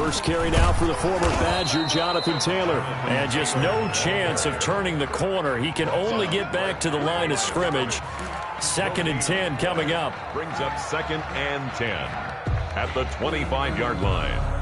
First carry now for the former Badger, Jonathan Taylor. And just no chance of turning the corner. He can only get back to the line of scrimmage. 2nd and 10 coming up. Brings up 2nd and 10 at the 25-yard line.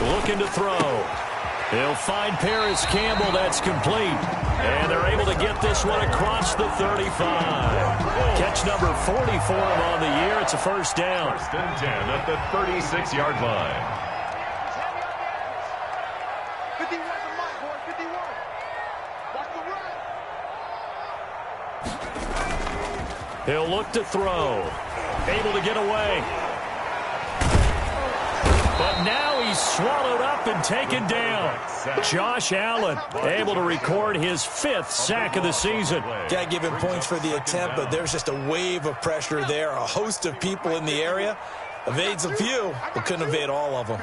Looking to throw. He'll find Paris Campbell. That's complete. And they're able to get this one across the 35. Catch number 40 for him on the year. It's a first down. 1st and 10 at the 36-yard line. 51 to Mike, boy, 51. Watch the run. He'll look to throw. Able to get away. But now he's swallowed up and taken down. Josh Allen able to record his 5th sack of the season. Got to give him points for the attempt, but there's just a wave of pressure there. A host of people in the area. Evades a few, but couldn't evade all of them.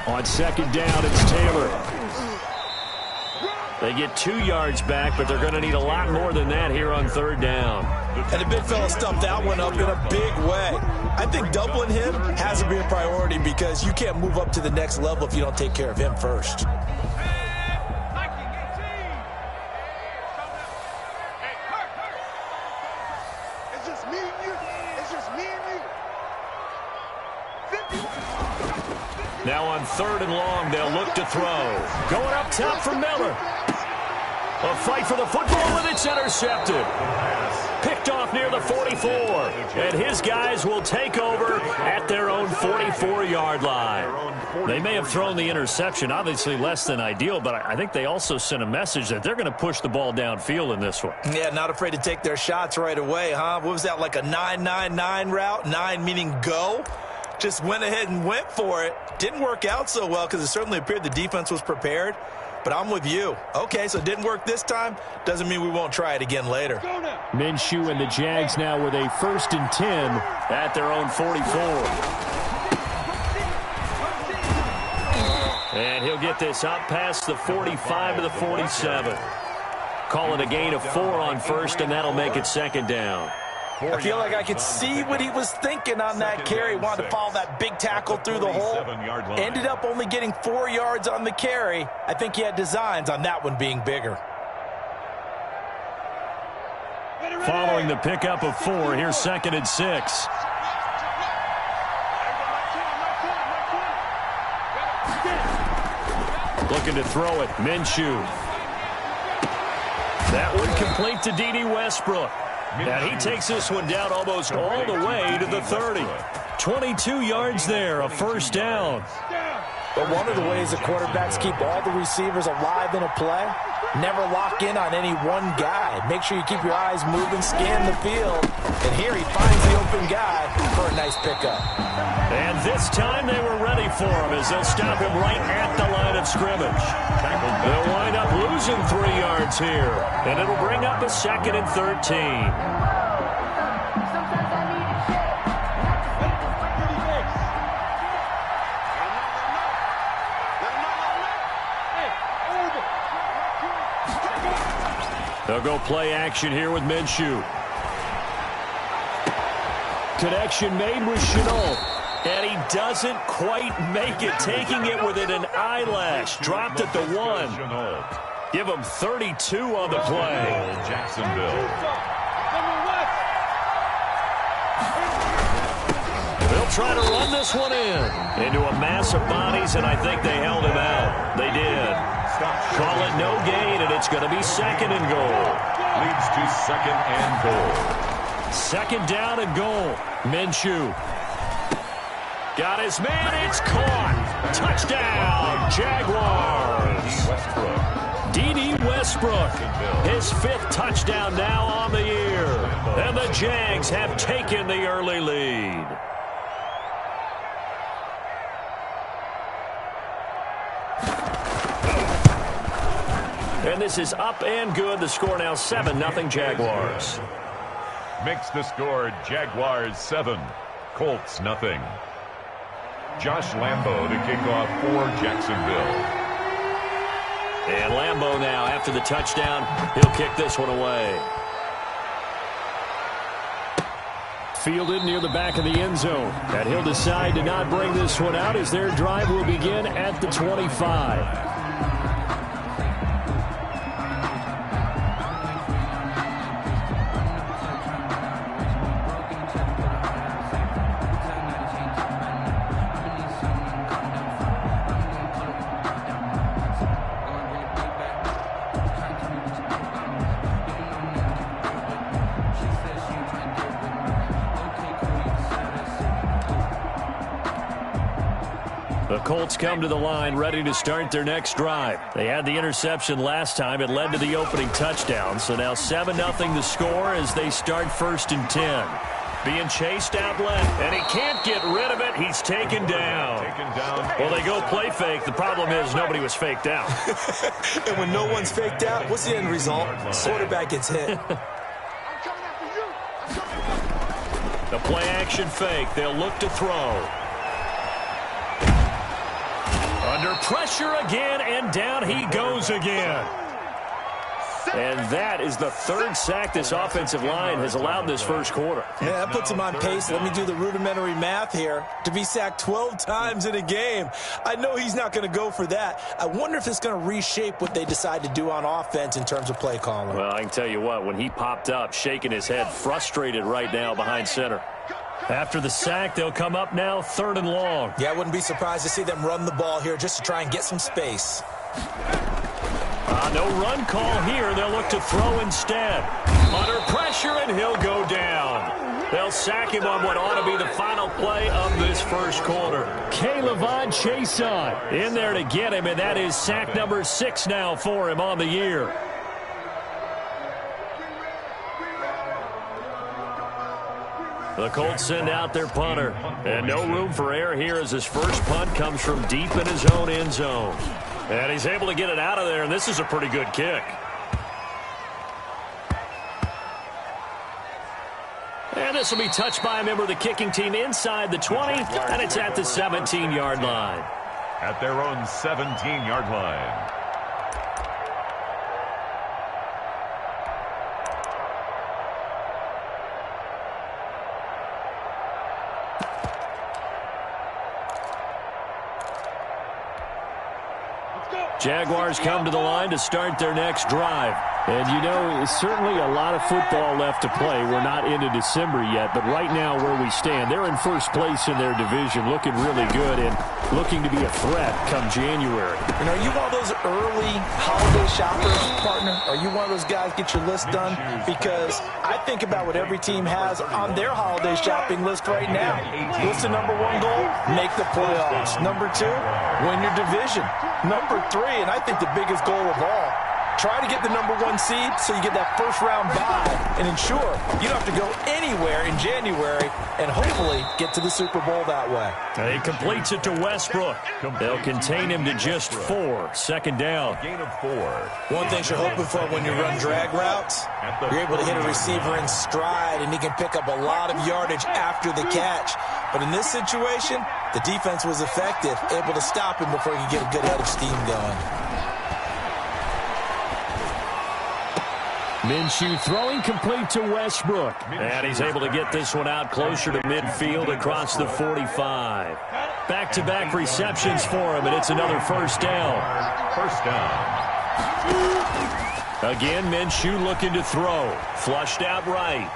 On 2nd down, it's Taylor. They get 2 yards back, but they're going to need a lot more than that here on 3rd down. And the big fella stumped that one up in a big way. I think doubling him has to be a priority because you can't move up to the next level if you don't take care of him first. It's just me and you. It's just me and you. 51. Now on 3rd and long, they'll look to throw. Going up top for Miller. A fight for the football, and it's intercepted. Picked off near the 44. And his guys will take over at their own 44-yard line. They may have thrown the interception, obviously less than ideal, but I think they also sent a message that they're going to push the ball downfield in this one. Yeah, not afraid to take their shots right away, huh? What was that, like a 9-9-9 route? 9 meaning go? Just went ahead and went for it. Didn't work out so well because it certainly appeared the defense was prepared. But I'm with you. Okay, so it didn't work this time. Doesn't mean we won't try it again later. Minshew and the Jags now with a 1st and 10 at their own 44. And he'll get this up past the 45 to the 47. Call it a gain of 4 on 1st, and that'll make it 2nd down. I feel like I could see what he was thinking on that carry. Wanted to follow that big tackle through the hole. Ended up only getting 4 yards on the carry. I think he had designs on that one being bigger. Following the pickup of 4, here's 2nd and 6. Looking to throw it. Minshew. That one complete to D.D. Westbrook. And he takes this one down almost all the way to the 30. 22 yards there, a first down. But one of the ways the quarterbacks keep all the receivers alive in a play, never lock in on any one guy. Make sure you keep your eyes moving, scan the field. And here he finds the open guy for a nice pickup. And this time they were ready for him as they'll stop him right at the line of scrimmage. They'll wind up losing 3 yards here. And it'll bring up a 2nd and 13. They'll go play action here with Minshew. Connection made with Chenault. And he doesn't quite make it, taking it within an eyelash. Dropped at the 1. Give him 32 on the play. Jacksonville. They'll try to run this one into a mass of bodies, and I think they held him out. They did. Call it no gain, and it's going to be 2nd and goal. Leads to 2nd and goal. 2nd down and goal. Minshew. Got his man. It's caught. Touchdown, Jaguars. D.D. Westbrook. His 5th touchdown now on the year. And the Jags have taken the early lead. And this is up and good. The score now 7-0 Jaguars. Makes the score Jaguars 7, Colts 0. Josh Lambo to kick off for Jacksonville. And Lambo now, after the touchdown, he'll kick this one away. Fielded near the back of the end zone. And he'll decide to not bring this one out as their drive will begin at the 25. The Colts come to the line ready to start their next drive. They had the interception last time. It led to the opening touchdown. So now 7-0 the score as they start 1st and 10. Being chased out left, and he can't get rid of it. He's taken down. Well, they go play fake. The problem is nobody was faked out. And when no one's faked out, what's the end result? Quarterback gets hit. The play action fake. They'll look to throw. Under pressure again, and down he goes again. And that is the 3rd sack this offensive line has allowed this first quarter. Yeah, that puts him on pace. Let me do the rudimentary math here. To be sacked 12 times in a game, I know he's not going to go for that. I wonder if it's going to reshape what they decide to do on offense in terms of play calling. Well, I can tell you what, when he popped up, shaking his head, frustrated right now behind center. After the sack, they'll come up now 3rd and long. Yeah, I wouldn't be surprised to see them run the ball here just to try and get some space. No run call here. They'll look to throw instead. Under pressure, and he'll go down. They'll sack him on what ought to be the final play of this first quarter. K'Lavon Chaisson in there to get him, and that is sack number 6 now for him on the year. The Colts send out their punter. And no room for error here as his first punt comes from deep in his own end zone. And he's able to get it out of there, and this is a pretty good kick. And this will be touched by a member of the kicking team inside the 20, and it's at the 17-yard line. At their own 17-yard line. Jaguars come to the line to start their next drive. And, you know, certainly a lot of football left to play. We're not into December yet, but right now where we stand, they're in first place in their division, looking really good and looking to be a threat come January. And are you one of those early holiday shoppers, partner? Are you one of those guys get your list done? Because I think about what every team has on their holiday shopping list right now. What's the number 1 goal? Make the playoffs. Number 2, win your division. Number 3, and I think the biggest goal of all, try to get the number 1 seed so you get that first-round bye and ensure you don't have to go anywhere in January and hopefully get to the Super Bowl that way. He completes it to Westbrook. They'll contain him to just 4. 2nd down. Gain of 4. One thing you're hoping for when you run drag routes, you're able to hit a receiver in stride and he can pick up a lot of yardage after the catch. But in this situation, the defense was effective, able to stop him before he could get a good head of steam going. Minshew throwing complete to Westbrook. And he's able to get this one out closer to midfield across the 45. Back-to-back receptions for him, and it's another first down. First down. Again, Minshew looking to throw. Flushed out right.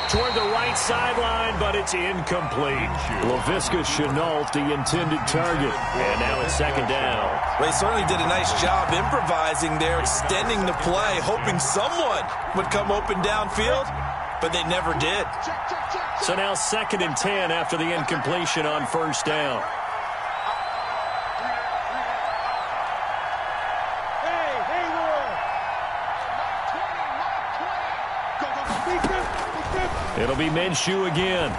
Toward the right sideline, but it's incomplete. Laviska Shenault, the intended target. And now it's 2nd down. They certainly did a nice job improvising there, extending the play, hoping someone would come open downfield, but they never did. So now 2nd and 10 after the incompletion on first down. It'll be Minshew again.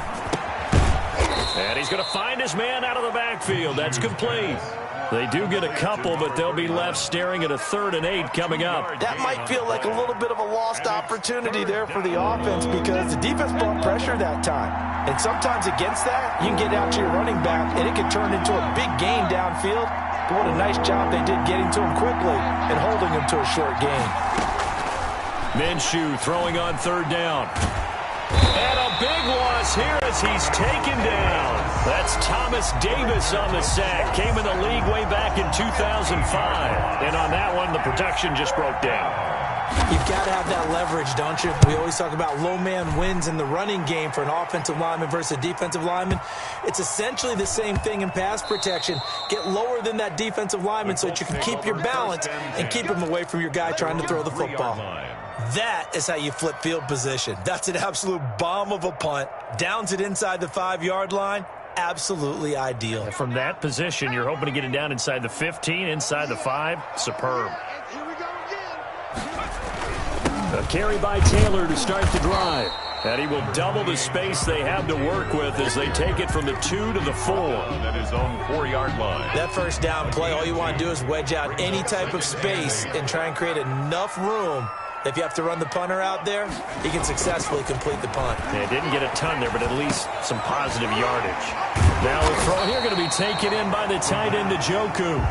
And he's going to find his man out of the backfield. That's complete. They do get a couple, but they'll be left staring at a 3rd and 8 coming up. That might feel like a little bit of a lost opportunity there for the offense because the defense brought pressure that time. And sometimes against that, you can get out to your running back, and it can turn into a big gain downfield. But what a nice job they did getting to him quickly and holding him to a short gain. Minshew throwing on 3rd down. And a big loss here as he's taken down. That's Thomas Davis on the sack. Came in the league way back in 2005. And on that one, the protection just broke down. You've got to have that leverage, don't you? We always talk about low man wins in the running game for an offensive lineman versus a defensive lineman. It's essentially the same thing in pass protection. Get lower than that defensive lineman so that you can keep your balance and keep him away from your guy trying to throw the football. That is how you flip field position. That's an absolute bomb of a punt. Downs it inside the 5-yard line. Absolutely ideal. From that position, you're hoping to get it down inside the 15, inside the 5. Superb. A carry by Taylor to start the drive. And he will double the space they have to work with as they take it from the 2 to the 4. At his own 4-yard line. That first down play, all you want to do is wedge out any type of space and try and create enough room. If you have to run the punter out there, he can successfully complete the punt. Yeah, didn't get a ton there, but at least some positive yardage. Now the throw here going to be taken in by the tight end, Njoku.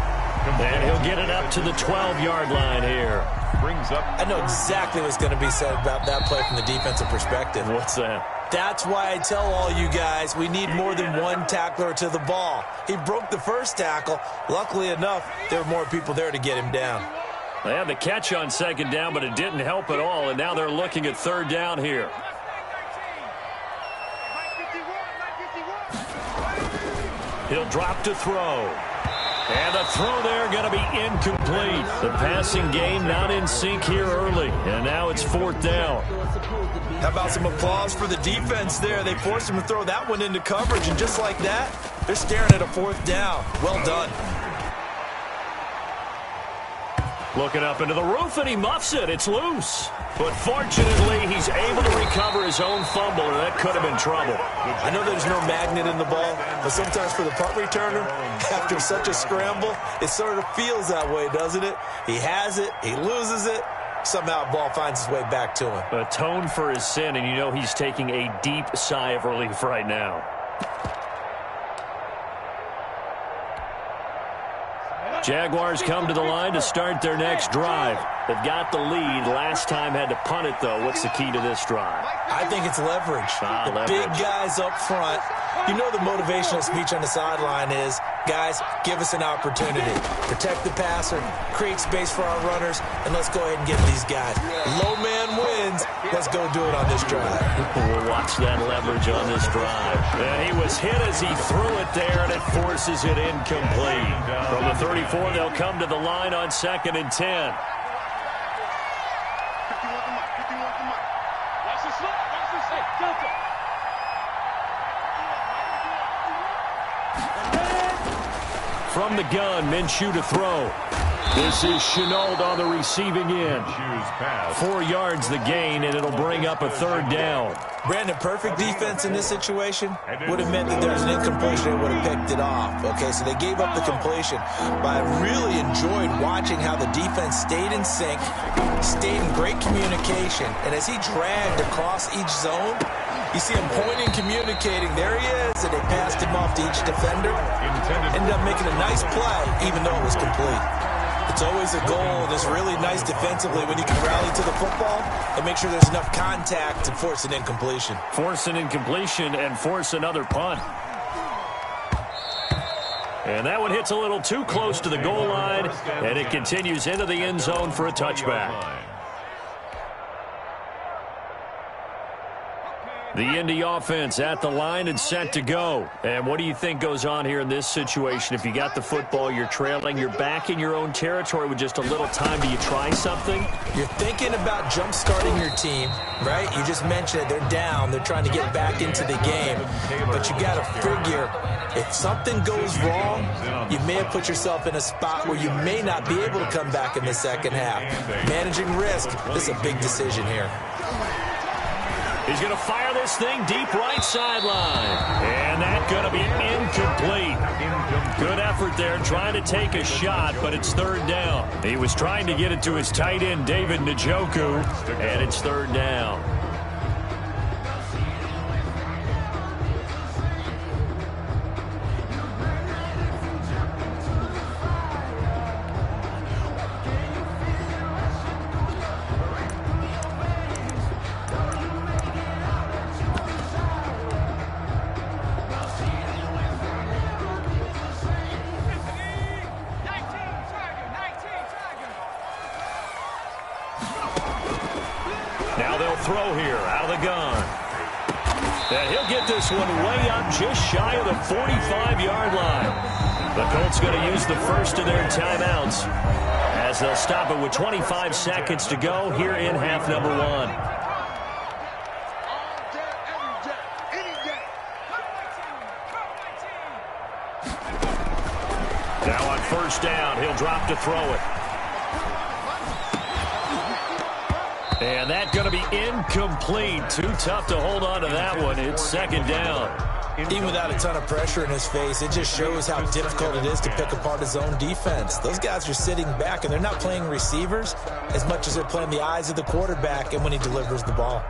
And he'll get it up to the 12-yard line here. Brings up. I know exactly what's going to be said about that play from the defensive perspective. What's that? That's why I tell all you guys we need more than one tackler to the ball. He broke the first tackle. Luckily enough, there were more people there to get him down. They had the catch on 2nd down, but it didn't help at all, and now they're looking at 3rd down here. He'll drop to throw. And the throw there going to be incomplete. The passing game not in sync here early, and now it's 4th down. How about some applause for the defense there? They forced him to throw that one into coverage, and just like that, they're staring at a 4th down. Well done. Looking up into the roof, and he muffs it. It's loose. But fortunately, he's able to recover his own fumble, or that could have been trouble. I know there's no magnet in the ball, but sometimes for the punt returner, after such a scramble, it sort of feels that way, doesn't it? He has it, he loses it, somehow the ball finds its way back to him. Atone for his sin, and you know he's taking a deep sigh of relief right now. Jaguars come to the line to start their next drive. They've got the lead. Last time had to punt it, though. What's the key to this drive? I think it's leverage. Leverage. Big guys up front. You know the motivational speech on the sideline is, guys, give us an opportunity. Protect the passer, create space for our runners, and let's go ahead and get these guys. Low man wins. Let's go do it on this drive. We'll watch that leverage on this drive. And he was hit as he threw it there, and it forces it incomplete. From the 34, they'll come to the line on 2nd and 10. From the gun, Minshew to throw. This is Chenault on the receiving end. 4 yards the gain, and it'll bring up a 3rd down. Brandon, perfect defense in this situation would have meant that there was an incompletion and would have picked it off. Okay, so they gave up the completion. But I really enjoyed watching how the defense stayed in sync, stayed in great communication, and as he dragged across each zone, you see him pointing, communicating. There he is, and they passed him off to each defender. Ended up making a nice play, even though it was complete. It's always a goal, and it's really nice defensively when you can rally to the football and make sure there's enough contact to force an incompletion. Force an incompletion and force another punt. And that one hits a little too close to the goal line, and it continues into the end zone for a touchback. The Indy offense at the line and set to go. And what do you think goes on here in this situation? If you got the football, you're trailing, you're back in your own territory with just a little time. Do you try something? You're thinking about jump-starting your team, right? You just mentioned it. They're down. They're trying to get back into the game. But you got to figure, if something goes wrong, you may have put yourself in a spot where you may not be able to come back in the second half. Managing risk, this is a big decision here. He's going to fire this thing deep right sideline. And that's going to be incomplete. Good effort there trying to take a shot, but it's third down. He was trying to get it to his tight end, David Njoku, and it's third down. Throw here out of the gun. And he'll get this one way up just shy of the 45-yard line. The Colts going to use the first of their timeouts as they'll stop it with 25 seconds to go here in half number one. Now on first down, he'll drop to throw it. And that's going to be incomplete. Too tough to hold on to that one. It's second down. Even without a ton of pressure in his face, it just shows how difficult it is to pick apart his own defense. Those guys are sitting back, and they're not playing receivers as much as they're playing the eyes of the quarterback and when he delivers the ball.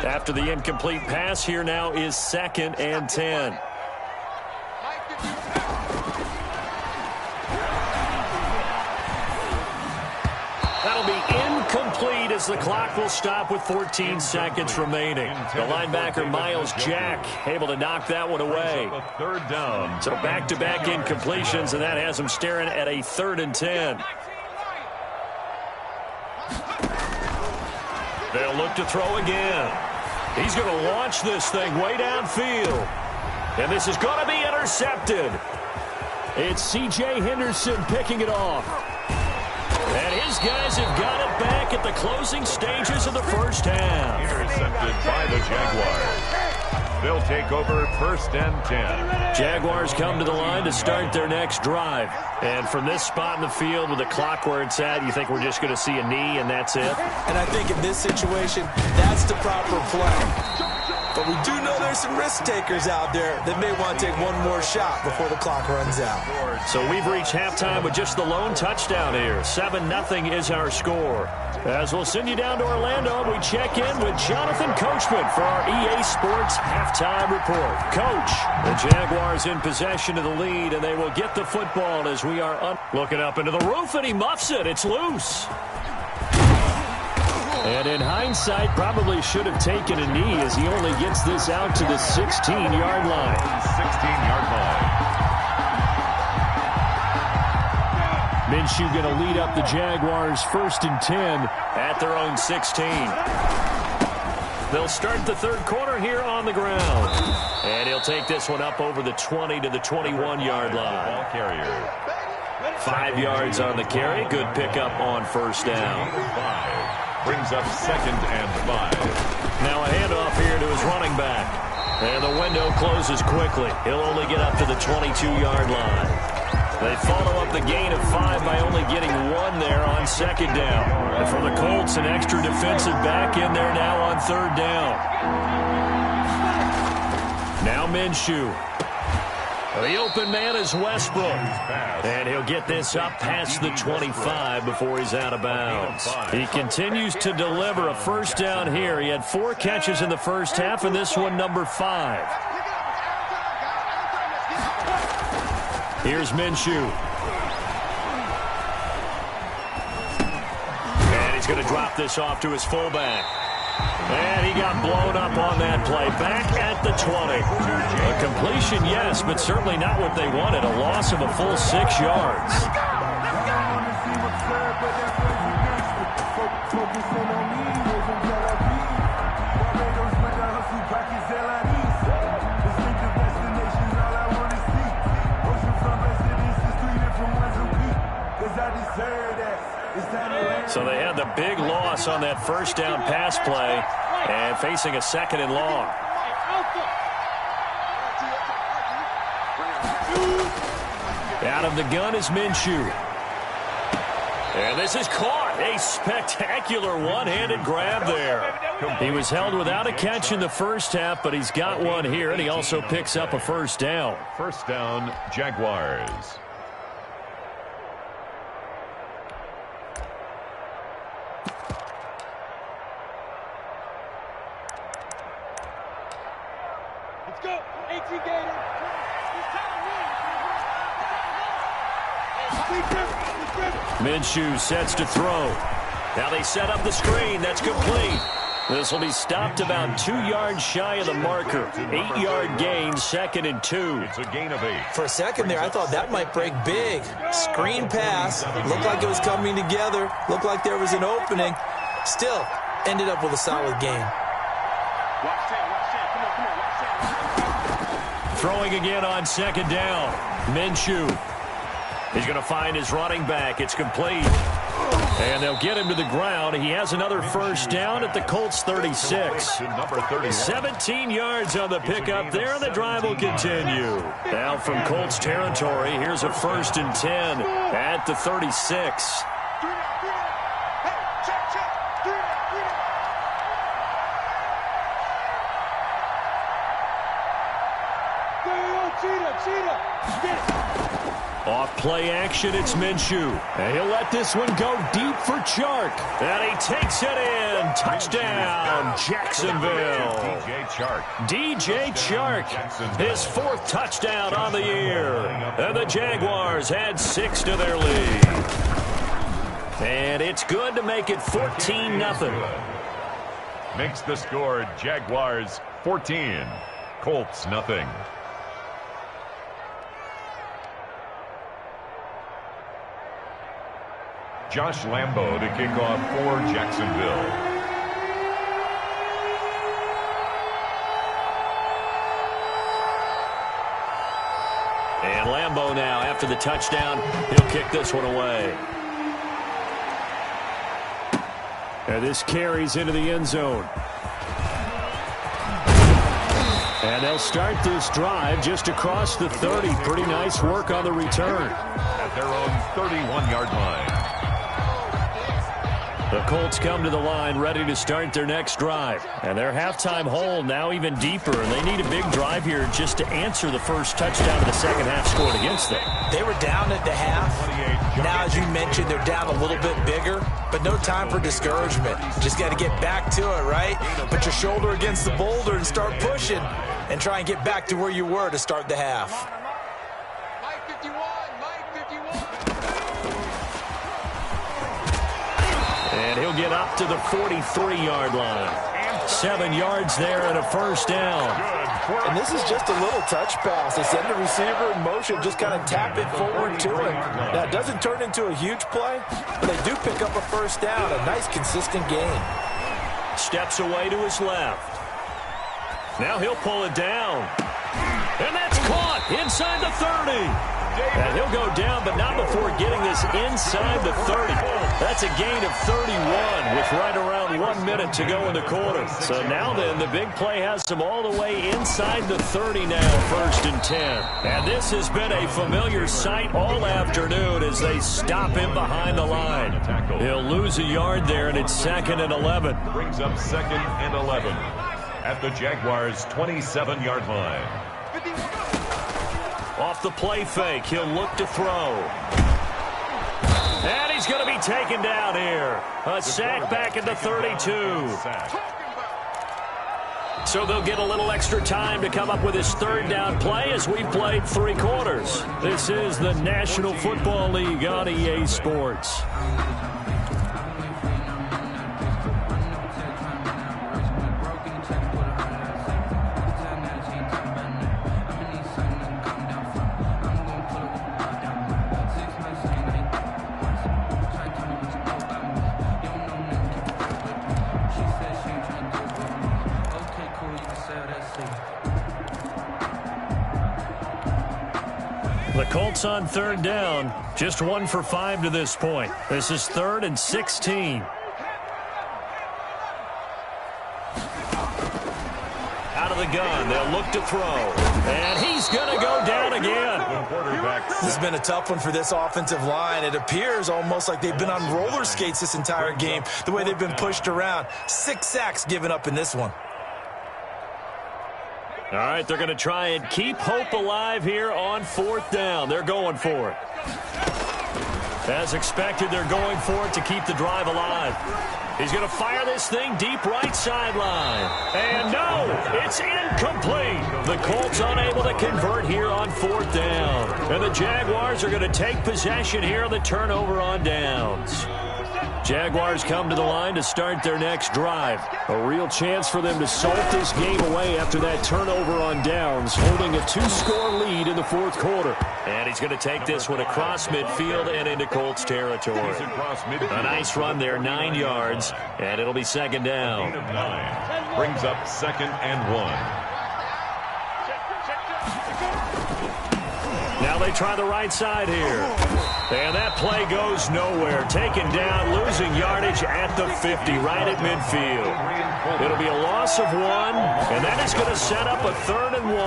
After the incomplete pass, here now is 2nd and 10. That'll be incomplete as the clock will stop with 14 seconds remaining. The linebacker, Miles Jack, able to knock that one away. Third down. So back-to-back incompletions, and that has him staring at a 3rd and 10. They'll look to throw again. He's going to launch this thing way downfield. And this is going to be intercepted. It's C.J. Henderson picking it off. And his guys have got it back at the closing stages of the first half. Intercepted by the Jaguars. They'll take over 1st and 10. Jaguars come to the line to start their next drive. And from this spot in the field with the clock where it's at, you think we're just going to see a knee and that's it? And I think in this situation, that's the proper play. But we do know there's some risk takers out there that may want to take one more shot before the clock runs out. So we've reached halftime with just the lone touchdown here. 7-0 is our score. As we'll send you down to Orlando, we check in with Jonathan Coachman for our EA Sports Halftime Report. Coach, the Jaguars in possession of the lead, and they will get the football as we are looking up into the roof, and he muffs it. It's loose. And in hindsight, probably should have taken a knee as he only gets this out to the 16-yard line. 16-yard line. Minshew going to lead up the Jaguars 1st and 10 at their own 16. They'll start the third quarter here on the ground. And he'll take this one up over the 20 to the 21-yard line. Ball carrier. 5 yards on the carry. Good pickup on first down. 5. Brings up 2nd and 5. Now a handoff here to his running back. And the window closes quickly. He'll only get up to the 22-yard line. They follow up the gain of 5 by only getting 1 there on 2nd down. And for the Colts, an extra defensive back in there now on 3rd down. Now Minshew. The open man is Westbrook. And he'll get this up past the 25 before he's out of bounds. He continues to deliver a first down here. He had 4 catches in the first half, and this one number 5. Here's Minshew. And he's going to drop this off to his fullback. And he got blown up on that play. Back at the 20. A completion, yes, but certainly not what they wanted. A loss of a full 6 yards. So they had the big loss on that first down pass play and facing a 2nd and long. Out of the gun is Minshew. And this is caught. A spectacular one-handed grab there. He was held without a catch in the first half, but he's got one here, and he also picks up a first down. First down, Jaguars. Let's go. 18 Gator. Minshew sets to throw. Now they set up the screen. That's complete. This will be stopped about 2 yards shy of the marker. 8-yard gain, 2nd and 2. It's a gain of 8. For a second there, I thought that might break big. Screen pass. Looked like it was coming together. Looked like there was an opening. Still, ended up with a solid gain. Throwing again on 2nd down. Minshew. He's going to find his running back. It's complete. And they'll get him to the ground. He has another first down at the Colts 36. 17 yards on the pickup there, and the drive will continue. Now from Colts territory, here's a 1st and 10 at the 36. Off play action, it's Minshew. And he'll let this one go deep for Chark. And he takes it in. Touchdown, Jacksonville. DJ Chark, his 4th touchdown on the year. And the Jaguars add 6 to their lead. And it's good to make it 14-0. Makes the score Jaguars 14, Colts nothing. Josh Lambo to kick off for Jacksonville. And Lambo now, after the touchdown, he'll kick this one away. And this carries into the end zone. And they'll start this drive just across the 30. Pretty nice work on the return. At their own 31-yard line. The Colts come to the line ready to start their next drive. And their halftime hole now even deeper. And they need a big drive here just to answer the first touchdown of the second half scored against them. They were down at the half. Now, as you mentioned, they're down a little bit bigger. But no time for discouragement. Just got to get back to it, right? Put your shoulder against the boulder and start pushing. And try and get back to where you were to start the half. And he'll get up to the 43-yard line. 7 yards there and a first down. And this is just a little touch pass. They send the receiver in motion, just kind of tap it forward to him. Now, it doesn't turn into a huge play, but they do pick up a first down, a nice, consistent gain. Steps away to his left. Now he'll pull it down. And that's caught inside the 30. And he'll go down, but not before getting this inside the 30. That's a gain of 31 with right around 1 minute to go in the quarter. So now then, the big play has him all the way inside the 30 now, 1st and 10. And this has been a familiar sight all afternoon as they stop him behind the line. He'll lose a yard there, and it's 2nd and 11. Brings up 2nd and 11 at the Jaguars' 27-yard line. Off the play fake, he'll look to throw. And he's going to be taken down here. A sack back at the 32. So they'll get a little extra time to come up with his 3rd down play as we've played 3 quarters. This is the National Football League on EA Sports. The Colts on 3rd down, just 1 for 5 to this point. This is 3rd and 16. Out of the gun, they'll look to throw. And he's going to go down again. sacks. This has been a tough one for this offensive line. It appears almost like they've been on roller skates this entire game, the way they've been pushed around. 6 sacks given up in this one. All right, they're going to try and keep hope alive here on 4th down. They're going for it. As expected, they're going for it to keep the drive alive. He's going to fire this thing deep right sideline. And no, it's incomplete. The Colts unable to convert here on 4th down. And the Jaguars are going to take possession here on the turnover on downs. Jaguars come to the line to start their next drive. A real chance for them to salt this game away after that turnover on downs, holding a 2-score lead in the 4th quarter. And he's going to take this one across midfield and into Colts territory. A nice run there, 9 yards, and it'll be 2nd down. Brings up 2nd and 1. Now they try the right side here. And that play goes nowhere. Taken down, losing yardage at the 50, right at midfield. It'll be a loss of 1, and that is going to set up a 3rd and 1.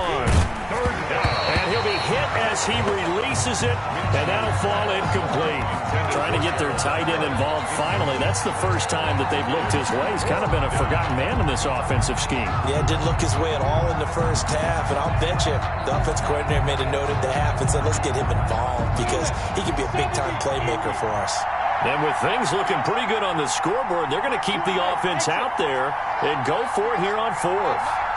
And he'll be hit as he releases it, and that'll fall incomplete. Trying to get their tight end involved finally. That's the first time that they've looked his way. He's kind of been a forgotten man in this offensive scheme. Yeah, didn't look his way at all in the first half, and I'll bet you the offense coordinator made a note at the half and said, let's get him involved because he could be a big-time playmaker for us. And with things looking pretty good on the scoreboard, they're going to keep the offense out there and go for it here on 4th.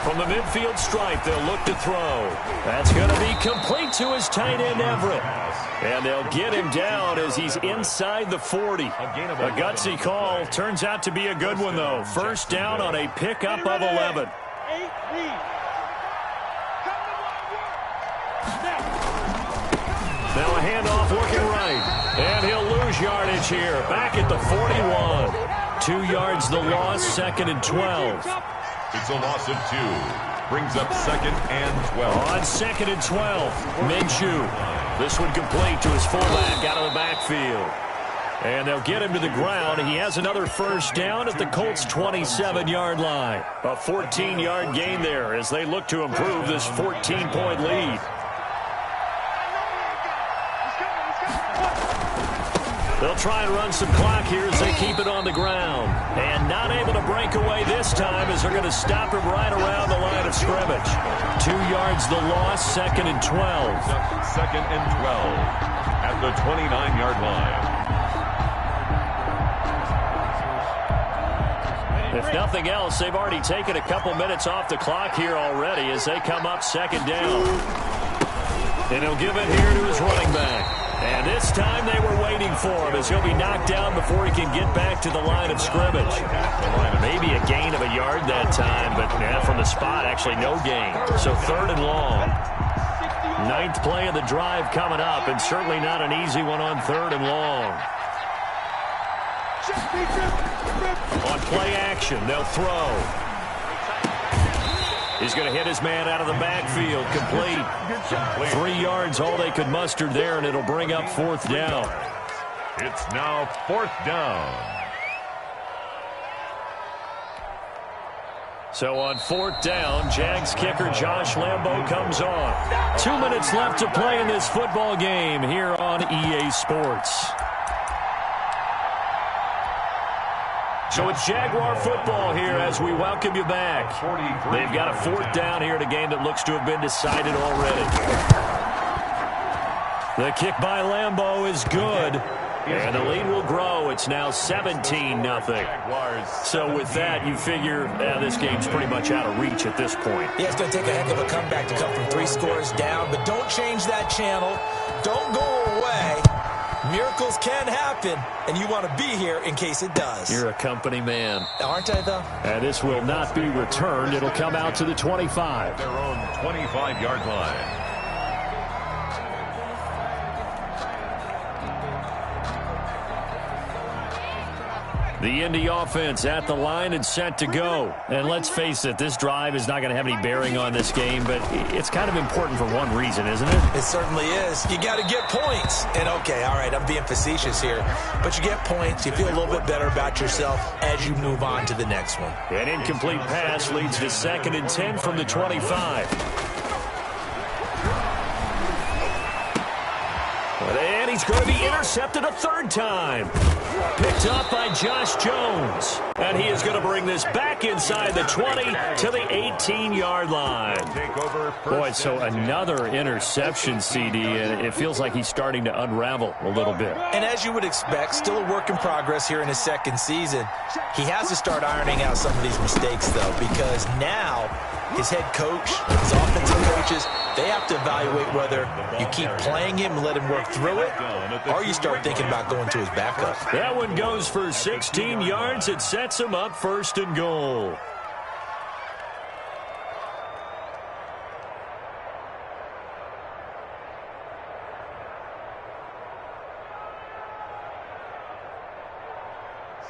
From the midfield stripe, they'll look to throw. That's going to be complete to his tight end, Everett. And they'll get him down as he's inside the 40. A gutsy call. Turns out to be a good one, though. 1st down on a pickup of 11. Now a handoff looking right. And he'll lose yardage here. Back at the 41. 2 yards the loss, 2nd and 12. It's a loss of 2. Brings up 2nd and 12. On 2nd and 12, Minshew. This one complete to his fullback out of the backfield. And they'll get him to the ground. He has another 1st down at the Colts' 27-yard line. A 14-yard gain there as they look to improve this 14-point lead. They'll try and run some clock here as they keep it on the ground. And not able to break away this time as they're going to stop him right around the line of scrimmage. 2 yards the loss, 2nd and 12. 2nd and 12 at the 29-yard line. If nothing else, they've already taken a couple minutes off the clock here already as they come up 2nd down. And he'll give it here to his running back. And this time they were waiting for him as he'll be knocked down before he can get back to the line of scrimmage. Maybe a gain of a yard that time, but from the spot, actually no gain. So 3rd and long. 9th play of the drive coming up, and certainly not an easy one on 3rd and long. On play action, they'll throw. He's going to hit his man out of the backfield. Complete. 3 yards, all they could muster there, and it'll bring up 4th down. It's now 4th down. So on 4th down, Jags kicker Josh Lambo comes on. 2 minutes left to play in this football game here on EA Sports. So it's Jaguar football here as we welcome you back. They've got a 4th down here in a game that looks to have been decided already. The kick by Lambo is good, and the lead will grow. It's now 17-0. So with that, you figure this game's pretty much out of reach at this point. Yeah, it's going to take a heck of a comeback to come from 3 scores down, but don't change that channel. Don't go away. Miracles can happen, and you want to be here in case it does. You're a company man. Aren't I, though? And this will not be returned. It'll come out to the 25. Their own 25-yard line. The Indy offense at the line and set to go. And let's face it, this drive is not going to have any bearing on this game, but it's kind of important for one reason, isn't it? It certainly is. You got to get points. And, okay, all right, I'm being facetious here, but you get points. You feel a little bit better about yourself as you move on to the next one. An incomplete pass leads to 2nd and 10 from the 25. And he's going to be intercepted a third time. Picked up by Josh Jones. And he is going to bring this back inside the 20 to the 18-yard line. Boy, so another interception, CD, and it feels like he's starting to unravel a little bit. And as you would expect, still a work in progress here in his second season. He has to start ironing out some of these mistakes, though, because now his head coach, his offensive coaches, they have to evaluate whether you keep playing him and let him work through it, or you start thinking about going to his backup. That one goes for 16 yards. It sets him up 1st and goal.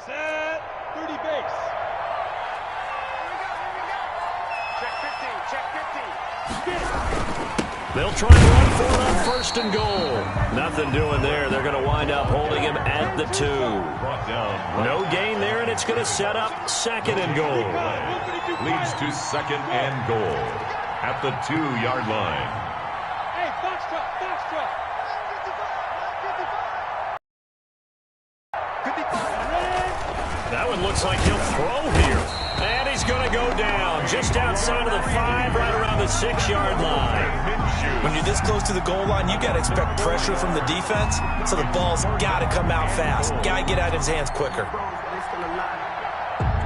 Set. 30 base. Check 15. Check 15. They'll try and run for it on 1st and goal. Nothing doing there. They're going to wind up holding him at the 2. No gain there, and it's going to set up 2nd and goal. Leads to 2nd and goal at the 2-yard line. Hey, box truck, box truck. 55. That one looks like he'll throw here. And he's going to go down just outside of the 5, right around the 6-yard line. When you're this close to the goal line, you got to expect pressure from the defense, so the ball's got to come out fast. Got to get out of his hands quicker.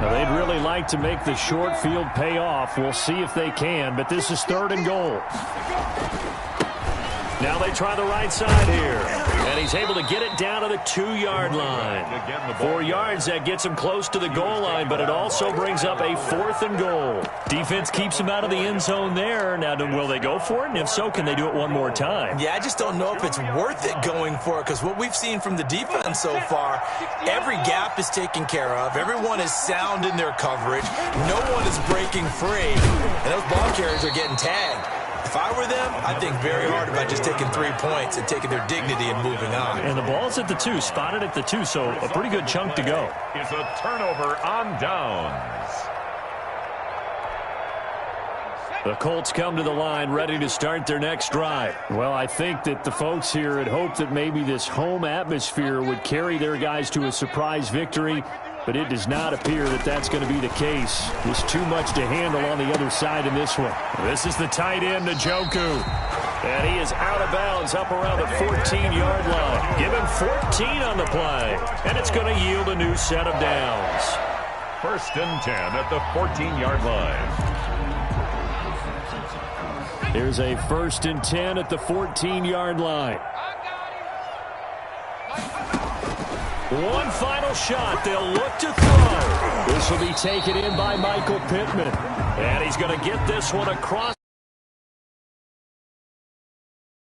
Now, they'd really like to make the short field pay off. We'll see if they can, but this is 3rd and goal. Now they try the right side here. And he's able to get it down to the 2-yard line. 4 yards, that gets him close to the goal line, but it also brings up a 4th and goal. Defense keeps him out of the end zone there. Now, will they go for it? And if so, can they do it one more time? Yeah, I just don't know if it's worth it going for it, because what we've seen from the defense so far, every gap is taken care of. Everyone is sound in their coverage. No one is breaking free. And those ball carriers are getting tagged. If I were them, I'd think very hard about just taking 3 points and taking their dignity and moving on. And the ball's at the 2, spotted at the 2, so a pretty good chunk to go. Is a turnover on downs. The Colts come to the line ready to start their next drive. Well, I think that the folks here had hoped that maybe this home atmosphere would carry their guys to a surprise victory, but it does not appear that that's going to be the case. There's too much to handle on the other side in this one. This is the tight end, Njoku. And he is out of bounds up around the 14-yard line. Give him 14 on the play. And it's going to yield a new set of downs. 1st and 10 at the 14-yard line. Here's a 1st and 10 at the 14-yard line. One final shot. They'll look to throw. This will be taken in by Michael Pittman. And he's going to get this one across